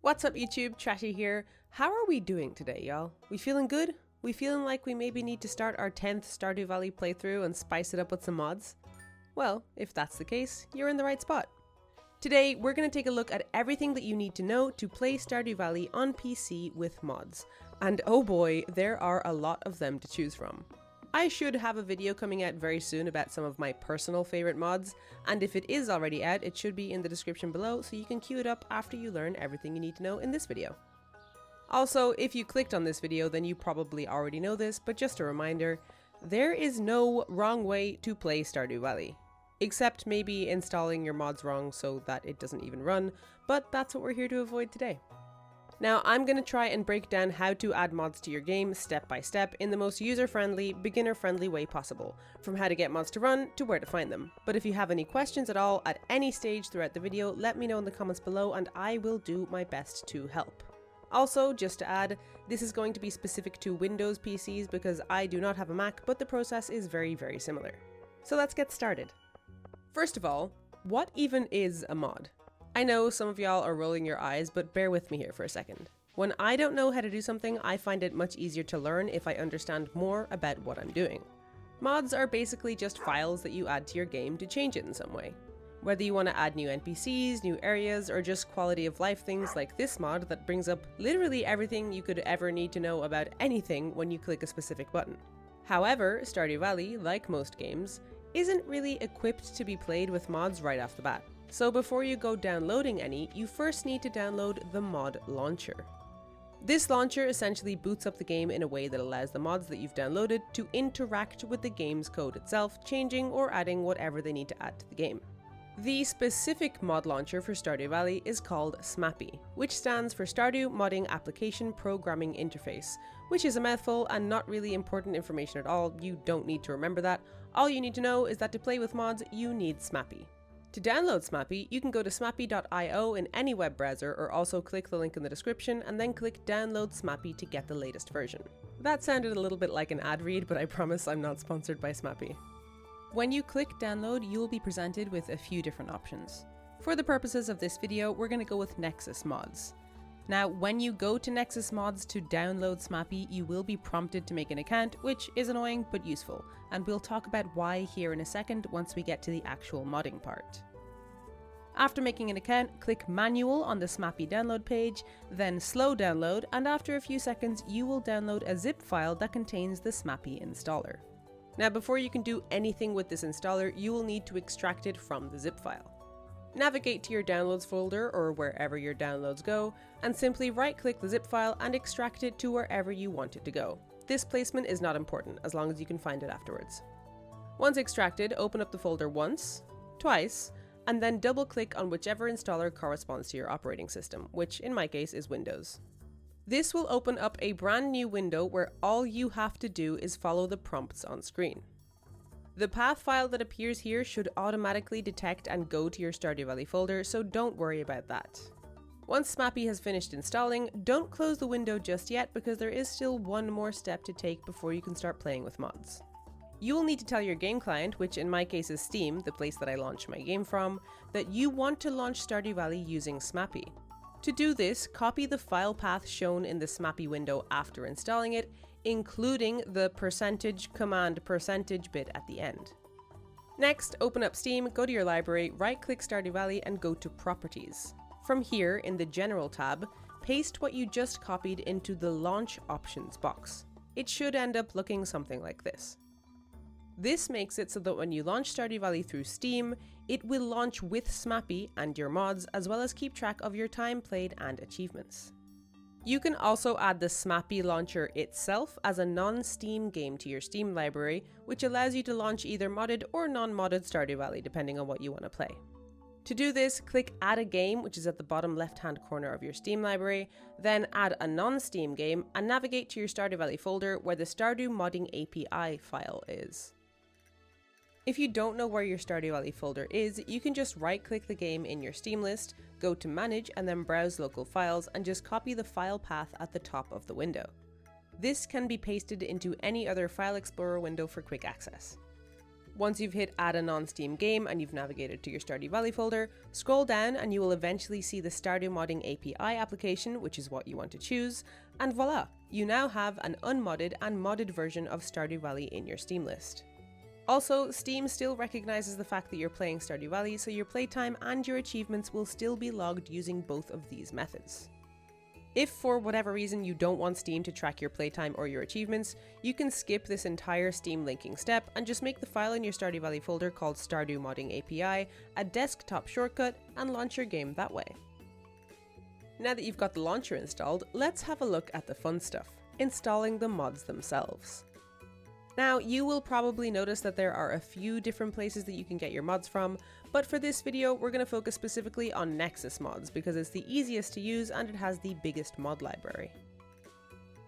What's up YouTube, Trashy here. How are we doing today, y'all? We feeling good? We feeling like we maybe need to start our 10th Stardew Valley playthrough and spice it up with some mods? Well, if that's the case, you're in the right spot. Today, we're going to take a look at everything that you need to know to play Stardew Valley on PC with mods. And oh boy, there are a lot of them to choose from. I should have a video coming out very soon about some of my personal favorite mods, and if it is already out, it should be in the description below so you can queue it up after you learn everything you need to know in this video. Also, if you clicked on this video, then you probably already know this, but just a reminder, there is no wrong way to play Stardew Valley. Except maybe installing your mods wrong so that it doesn't even run, but that's what we're here to avoid today. Now, I'm going to try and break down how to add mods to your game step by step in the most user-friendly, beginner-friendly way possible, from how to get mods to run to where to find them. But if you have any questions at all at any stage throughout the video, let me know in the comments below and I will do my best to help. Also, just to add, this is going to be specific to Windows PCs because I do not have a Mac, but the process is very, very similar. So let's get started. First of all, what even is a mod? I know some of y'all are rolling your eyes, but bear with me here for a second. When I don't know how to do something, I find it much easier to learn if I understand more about what I'm doing. Mods are basically just files that you add to your game to change it in some way. Whether you want to add new NPCs, new areas, or just quality of life things like this mod that brings up literally everything you could ever need to know about anything when you click a specific button. However, Stardew Valley, like most games, isn't really equipped to be played with mods right off the bat. So before you go downloading any, you first need to download the mod launcher. This launcher essentially boots up the game in a way that allows the mods that you've downloaded to interact with the game's code itself, changing or adding whatever they need to add to the game. The specific mod launcher for Stardew Valley is called SMAPI, which stands for Stardew Modding Application Programming Interface, which is a mouthful and not really important information at all. You don't need to remember that. All you need to know is that to play with mods, you need SMAPI. To download SMAPI, you can go to smapi.io in any web browser or also click the link in the description and then click download SMAPI to get the latest version. That sounded a little bit like an ad read, but I promise I'm not sponsored by SMAPI. When you click download, you will be presented with a few different options. For the purposes of this video, we're going to go with Nexus mods. Now, when you go to Nexus mods to download SMAPI, you will be prompted to make an account, which is annoying but useful, and we'll talk about why here in a second once we get to the actual modding part. After making an account, click Manual on the SMAPI download page, then Slow Download, and after a few seconds you will download a zip file that contains the SMAPI installer. Now, before you can do anything with this installer, you will need to extract it from the zip file. Navigate to your downloads folder or wherever your downloads go, and simply right-click the zip file and extract it to wherever you want it to go. This placement is not important, as long as you can find it afterwards. Once extracted, open up the folder once, twice, and then double-click on whichever installer corresponds to your operating system, which in my case is Windows. This will open up a brand new window where all you have to do is follow the prompts on screen. The path file that appears here should automatically detect and go to your Stardew Valley folder, so don't worry about that. Once SMAPI has finished installing, don't close the window just yet because there is still one more step to take before you can start playing with mods. You will need to tell your game client, which in my case is Steam, the place that I launch my game from, that you want to launch Stardew Valley using SMAPI. To do this, copy the file path shown in the SMAPI window after installing it, including the %command % bit at the end. Next, open up Steam, go to your library, right-click Stardew Valley and go to Properties. From here, in the General tab, paste what you just copied into the Launch Options box. It should end up looking something like this. This makes it so that when you launch Stardew Valley through Steam, it will launch with SMAPI and your mods, as well as keep track of your time played and achievements. You can also add the SMAPI launcher itself as a non-Steam game to your Steam library, which allows you to launch either modded or non-modded Stardew Valley, depending on what you want to play. To do this, click Add a Game, which is at the bottom left-hand corner of your Steam library, then add a non-Steam game and navigate to your Stardew Valley folder where the Stardew Modding API file is. If you don't know where your Stardew Valley folder is, you can just right-click the game in your Steam list, go to Manage and then Browse Local Files and just copy the file path at the top of the window. This can be pasted into any other File Explorer window for quick access. Once you've hit add a non-Steam game and you've navigated to your Stardew Valley folder, scroll down and you will eventually see the Stardew Modding API application, which is what you want to choose, and voila, you now have an unmodded and modded version of Stardew Valley in your Steam list. Also, Steam still recognizes the fact that you're playing Stardew Valley, so your playtime and your achievements will still be logged using both of these methods. If for whatever reason you don't want Steam to track your playtime or your achievements, you can skip this entire Steam linking step and just make the file in your Stardew Valley folder called Stardew Modding API a desktop shortcut and launch your game that way. Now that you've got the launcher installed, let's have a look at the fun stuff, installing the mods themselves. Now, you will probably notice that there are a few different places that you can get your mods from, but for this video, we're going to focus specifically on Nexus mods because it's the easiest to use and it has the biggest mod library.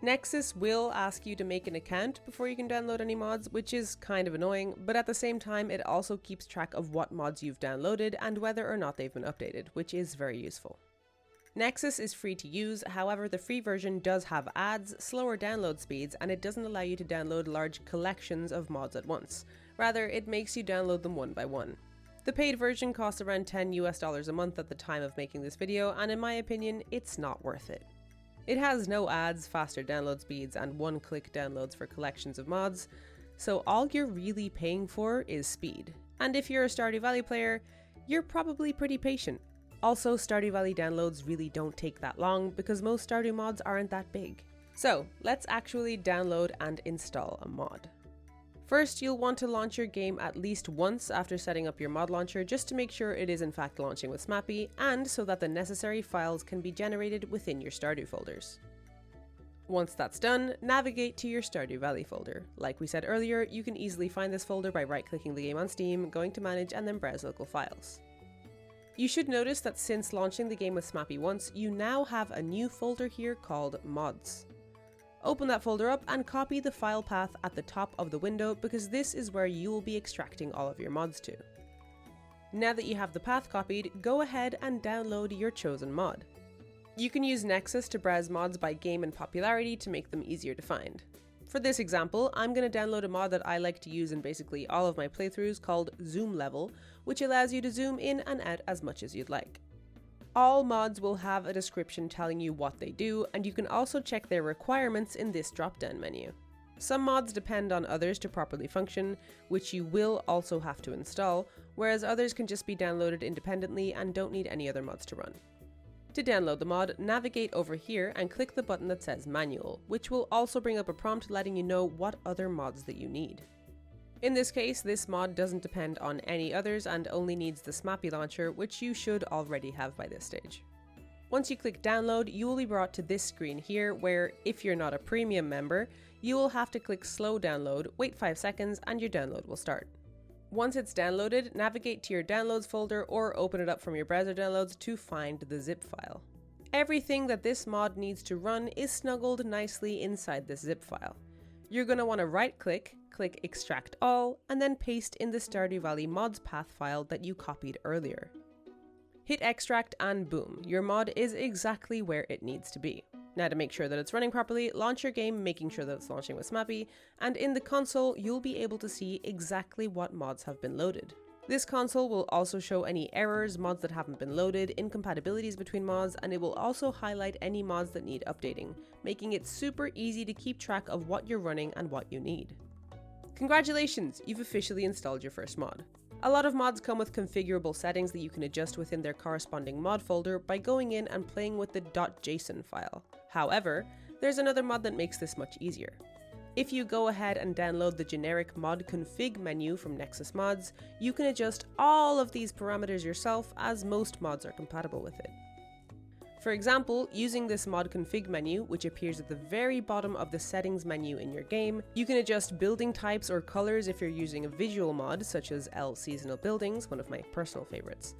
Nexus will ask you to make an account before you can download any mods, which is kind of annoying, but at the same time, it also keeps track of what mods you've downloaded and whether or not they've been updated, which is very useful. Nexus is free to use, however the free version does have ads, slower download speeds, and it doesn't allow you to download large collections of mods at once. Rather, it makes you download them one by one. The paid version costs around $10 a month at the time of making this video, and in my opinion, it's not worth it. It has no ads, faster download speeds, and one-click downloads for collections of mods, so all you're really paying for is speed. And if you're a Stardew Valley player, you're probably pretty patient. Also, Stardew Valley downloads really don't take that long because most Stardew mods aren't that big. So, let's actually download and install a mod. First, you'll want to launch your game at least once after setting up your mod launcher just to make sure it is in fact launching with SMAPI and so that the necessary files can be generated within your Stardew folders. Once that's done, navigate to your Stardew Valley folder. Like we said earlier, you can easily find this folder by right-clicking the game on Steam, going to Manage, and then Browse Local Files. You should notice that since launching the game with SMAPI once, you now have a new folder here called Mods. Open that folder up and copy the file path at the top of the window because this is where you will be extracting all of your mods to. Now that you have the path copied, go ahead and download your chosen mod. You can use Nexus to browse mods by game and popularity to make them easier to find. For this example, I'm going to download a mod that I like to use in basically all of my playthroughs called Zoom Level, which allows you to zoom in and out as much as you'd like. All mods will have a description telling you what they do, and you can also check their requirements in this drop-down menu. Some mods depend on others to properly function, which you will also have to install, whereas others can just be downloaded independently and don't need any other mods to run. To download the mod, navigate over here and click the button that says Manual, which will also bring up a prompt letting you know what other mods that you need. In this case, this mod doesn't depend on any others and only needs the SMAPI launcher, which you should already have by this stage. Once you click download, you will be brought to this screen here where, if you're not a premium member, you will have to click slow download, wait 5 seconds, and your download will start. Once it's downloaded, navigate to your downloads folder or open it up from your browser downloads to find the zip file. Everything that this mod needs to run is snuggled nicely inside this zip file. You're going to want to right click, click extract all, and then paste in the Stardew Valley mods path file that you copied earlier. Hit extract and boom, your mod is exactly where it needs to be. Now to make sure that it's running properly, launch your game making sure that it's launching with SMAPI, and in the console you'll be able to see exactly what mods have been loaded. This console will also show any errors, mods that haven't been loaded, incompatibilities between mods, and it will also highlight any mods that need updating, making it super easy to keep track of what you're running and what you need. Congratulations, you've officially installed your first mod. A lot of mods come with configurable settings that you can adjust within their corresponding mod folder by going in and playing with the .json file. However, there's another mod that makes this much easier. If you go ahead and download the generic mod config menu from Nexus Mods, you can adjust all of these parameters yourself as most mods are compatible with it. For example, using this mod config menu, which appears at the very bottom of the settings menu in your game, you can adjust building types or colors if you're using a visual mod such as L Seasonal Buildings, one of my personal favorites.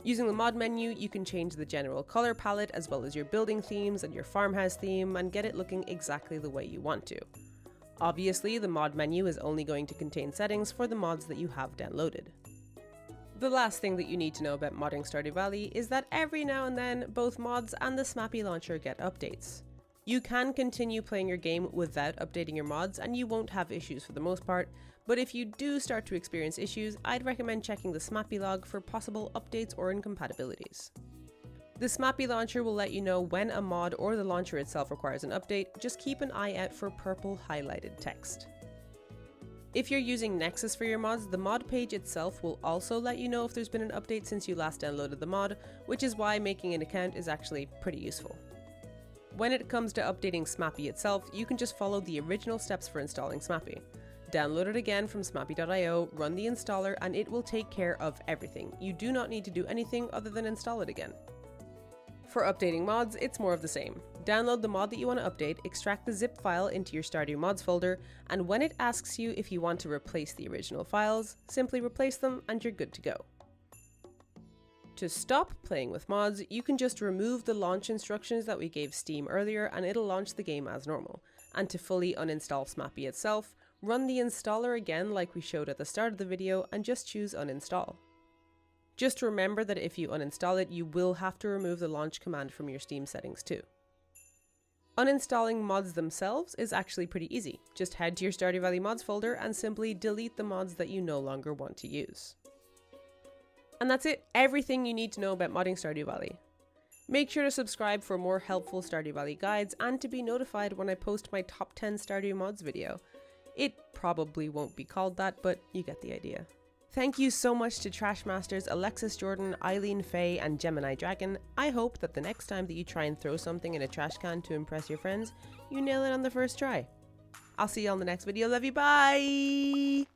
Using the mod menu, you can change the general color palette as well as your building themes and your farmhouse theme and get it looking exactly the way you want to. Obviously, the mod menu is only going to contain settings for the mods that you have downloaded. The last thing that you need to know about modding Stardew Valley is that every now and then, both mods and the SMAPI launcher get updates. You can continue playing your game without updating your mods and you won't have issues for the most part, But if you do start to experience issues, I'd recommend checking the SMAPI log for possible updates or incompatibilities. The SMAPI launcher will let you know when a mod or the launcher itself requires an update. Just keep an eye out for purple highlighted text. If you're using Nexus for your mods, the mod page itself will also let you know if there's been an update since you last downloaded the mod, which is why making an account is actually pretty useful. When it comes to updating SMAPI itself, you can just follow the original steps for installing SMAPI. Download it again from smapi.io, run the installer, and it will take care of everything. You do not need to do anything other than install it again. For updating mods, it's more of the same. Download the mod that you want to update, extract the zip file into your Stardew mods folder, and when it asks you if you want to replace the original files, simply replace them and you're good to go. To stop playing with mods, you can just remove the launch instructions that we gave Steam earlier and it'll launch the game as normal. And to fully uninstall SMAPI itself, run the installer again like we showed at the start of the video and just choose uninstall. Just remember that if you uninstall it, you will have to remove the launch command from your Steam settings too. Uninstalling mods themselves is actually pretty easy. Just head to your Stardew Valley mods folder and simply delete the mods that you no longer want to use. And that's it, everything you need to know about modding Stardew Valley. Make sure to subscribe for more helpful Stardew Valley guides and to be notified when I post my top 10 Stardew mods video. It probably won't be called that, but you get the idea. Thank you so much to Trashmasters, Alexis Jordan, Eileen Faye, and Gemini Dragon. I hope that the next time that you try and throw something in a trash can to impress your friends, you nail it on the first try. I'll see you on the next video. Love you, bye!